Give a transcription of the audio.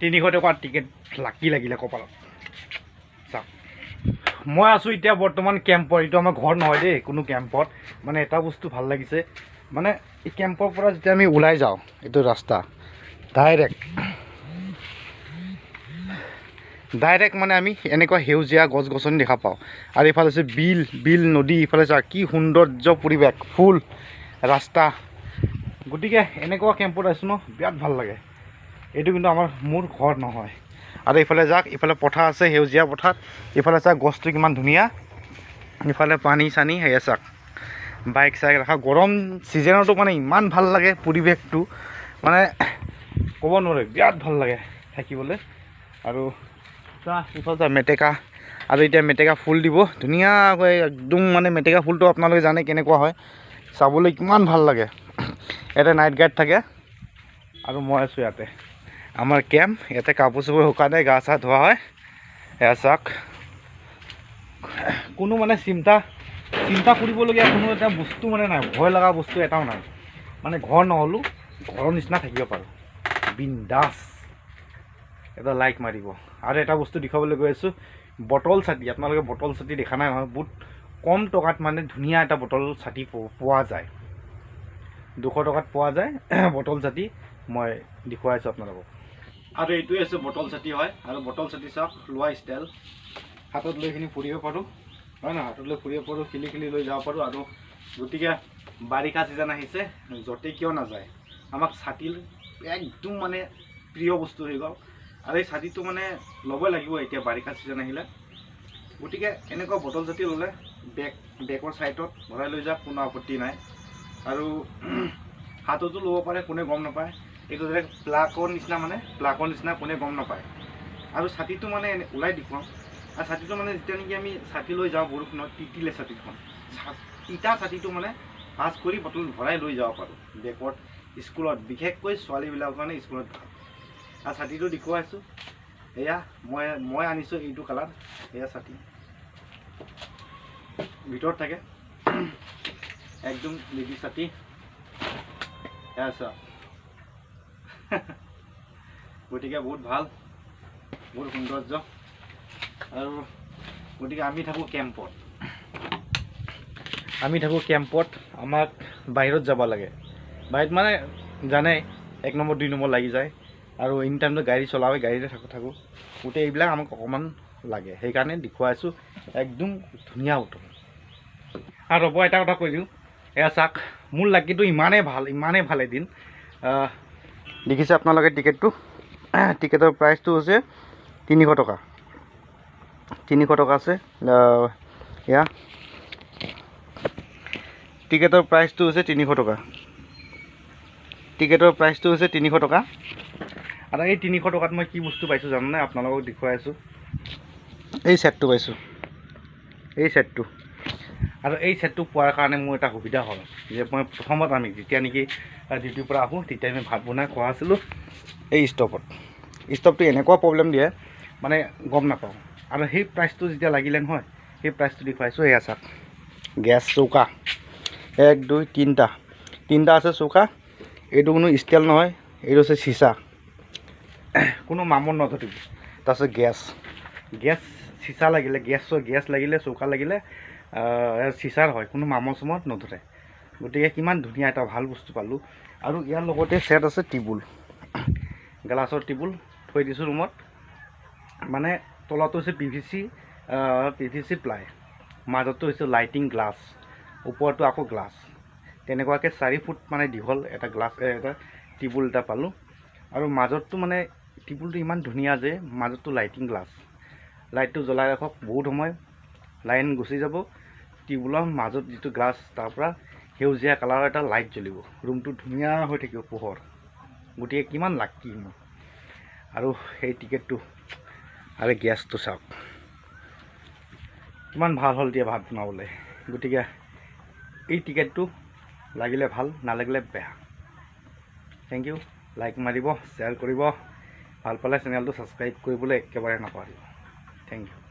300 টকাৰ টিকেট লাকি লাগিলে কপালত চাওক মই আছোঁ এতিয়া বৰ্তমান কেম্পত এইটো আমাৰ ঘৰ নহয় দেই কোনো কেম্পত মানে এটা বস্তু ভাল লাগিছে মানে এই কেম্পৰ পৰা যেতিয়া আমি ওলাই যাওঁ এইটো ৰাস্তা ডাইৰেক্ট মানে আমি এনেকুৱা সেউজীয়া গছ গছনি দেখা পাওঁ আৰু এইফালে আছে বিল নদী ইফালে চা কি সৌন্দৰ্য পৰিৱেশ ফুল ৰাস্তা গতিকে এনেকুৱা কেম্পত আছোঁ ন বিৰাট ভাল লাগে এইটো কিন্তু মোৰ ঘৰ নহয় আৰু এইফালে যাওক ইফালে পথাৰ আছে সেউজীয়া পথাৰ ইফালে চাওক গছটো কিমান ধুনীয়া ইফালে পানী চানী সেয়া চাওক বাইক চাইক ৰখা গৰম ছিজনতো মানে ইমান ভাল লাগে পৰিৱেশটো মানে ক'ব নোৱাৰে বিৰাট ভাল লাগে থাকিবলৈ আৰু ইফালে মেটেকা আৰু এতিয়া মেটেকা ফুল দিব ধুনীয়াকৈ একদম মানে মেটেকা ফুলটো আপোনালোকে জানে কেনেকুৱা হয় চাবলৈ কিমান ভাল লাগে ইয়াতে নাইট গাৰ্ড থাকে আৰু মই আছোঁ ইয়াতে আমাৰ কেম্প ইয়াতে কাপোৰ চাপোৰ শুকানে গা চা ধোৱা হয় এয়া চাওক কোনো মানে চিন্তা কৰিবলগীয়া কোনো এটা বস্তু মানে নাই ভয় লগা বস্তু এটাও নাই মানে ঘৰ নহ'লেও ঘৰৰ নিচিনা থাকিব পাৰোঁ বিন্দাছ এটা লাইক মাৰিব আৰু এটা বস্তু দেখুৱাবলৈ গৈ আছোঁ বটল ছাতি আপোনালোকে বটল ছাতি দেখা নাই নহয় বহুত কম টকাত মানে ধুনীয়া এটা বটল ছাতি পোৱা যায় 200 টকাত পোৱা যায় বটল ছাতি মই দেখুৱাইছোঁ আপোনালোকক আৰু এইটোৱে আছে বটল ছাতি হয় আৰু বটল ছাতি চাওক লোৱা ষ্টাইল হাতত লৈ কিনি ফুৰিব পাৰোঁ হয় নহয় হাতত লৈ ফুৰিব পাৰোঁ খেলি লৈ যাব পাৰোঁ আৰু গতিকে বাৰিষা ছিজন আহিছে য'তে কিয় নাযায় আমাক ছাতি একদম মানে প্ৰিয় বস্তু হৈ গ'ল আৰু এই ছাতিটো মানে ল'বই লাগিব এতিয়া বাৰিষা ছিজন আহিলে গতিকে এনেকুৱা বটল ছাতি ল'লে বেগৰ ছাইডত ভৰাই লৈ যাওক কোনো আপত্তি নাই আৰু হাততো ল'ব পাৰে কোনে গম নাপায় এইটো যে প্লাকৰ নিচিনা কোনে গম নাপায় আৰু ছাতিটো মানে ওলাই দেখুৱাওঁ আৰু ছাতিটো মানে যেতিয়া নেকি আমি ছাতি লৈ যাওঁ বৰষুণত তিতিলে ছাতিখন তিতা ছাতিটো মানে পাছ কৰি বটল ভৰাই লৈ যাব পাৰোঁ বেগত স্কুলত বিশেষকৈ ছোৱালীবিলাকৰ কাৰণে স্কুলত ভাল আৰু ছাতিটো দেখুৱাইছোঁ এয়া মই আনিছোঁ এইটো কালাৰ এয়া ছাতি ভিতৰত থাকে একদম লেডি ছাতি এয়া চাওক গতিকে বহুত ভাল বহুত সৌন্দৰ্য আৰু গতিকে আমি থাকোঁ কেম্পত আমাক বাহিৰত যাব লাগে বাহিৰত মানে জানে 1 নম্বৰ 2 নম্বৰ লাগি যায় আৰু এনি টাইমটো গাড়ী চলাওঁৱে গাড়ীতে থাকোঁ গোটেই এইবিলাক আমাক অকণমান লাগে সেইকাৰণে দেখুৱাইছোঁ একদম ধুনীয়া বটল আৰু ৰ'ব এটা কথা কৈ দিওঁ এয়া চাওক মোৰ লাকিটো ইমানেই ভাল এদিন দেখিছে আপোনালোকে টিকেটৰ প্ৰাইচটো হৈছে 300 টকা 300 টকা আছে এয়া টিকেটৰ প্ৰাইচটো হৈছে 300 টকা আৰু এই 300 টকাত মই কি বস্তু পাইছোঁ জানোনে আপোনালোকক দেখুৱাই আছোঁ এই ছেটটো পাইছোঁ আৰু এই ছেটটো পোৱাৰ কাৰণে মোৰ এটা সুবিধা হ'ল যে মই প্ৰথমত আমি যেতিয়া নেকি ডিউটিৰ পৰা আহোঁ তেতিয়া আমি ভাত বনাই খোৱা আছিলোঁ এই ষ্টভটো এনেকুৱা প্ৰব্লেম দিয়ে মানে গম নাপাওঁ আৰু সেই প্ৰাইচটো যেতিয়া লাগিলে নহয় সেই প্ৰাইচটো দেখুৱাইছোঁ এয়া চাওক গেছ চৌকা 1 2 3টা আছে চৌকা এইটো কোনো ষ্টিল নহয় এইটো হৈছে চিচা কোনো মামত নধৰিব তাৰপিছত গেছ চিচা লাগিলে গেছ লাগিলে চৌকা লাগিলে চিচাৰ হয় কোনো মামৰ চামত নধৰে গতিকে কিমান ধুনীয়া এটা ভাল বস্তু পালোঁ আৰু ইয়াৰ লগতে ছেট আছে টেবুল গ্লাছৰ টেবুল থৈ দিছোঁ ৰুমত মানে তলতো হৈছে PVC প্লাই মাজতো হৈছে লাইটিং গ্লাছ ওপৰতো আকৌ গ্লাছ তেনেকুৱাকৈ 4 ফুট মানে দীঘল এটা টেবুল এটা পালোঁ আৰু মাজততো মানে টেবুলটো ইমান ধুনীয়া যে মাজততো লাইটিং গ্লাছ লাইটটো জ্বলাই ৰাখক বহুত সময় লাইন গুচি যাব টেবুলৰ মাজত যিটো গ্লাছ তাৰ পৰা সেউজীয়া কালাৰৰ এটা লাইট জ্বলিব ৰুমটো ধুনীয়া হৈ থাকিব পোহৰ গতিকে কিমান লাকি মোৰ আৰু সেই টিকেটটো আৰু গেছটো চাওক কিমান ভাল হ'ল এতিয়া ভাত বনাবলৈ গতিকে এই টিকেটটো লাগিলে ভাল নালাগিলে বেয়া থেংক ইউ লাইক মাৰিব শ্বেয়াৰ কৰিব ভাল পালে চেনেলটো ছাবস্ক্ৰাইব কৰিবলৈ একেবাৰে নাপাহৰিব থেংক ইউ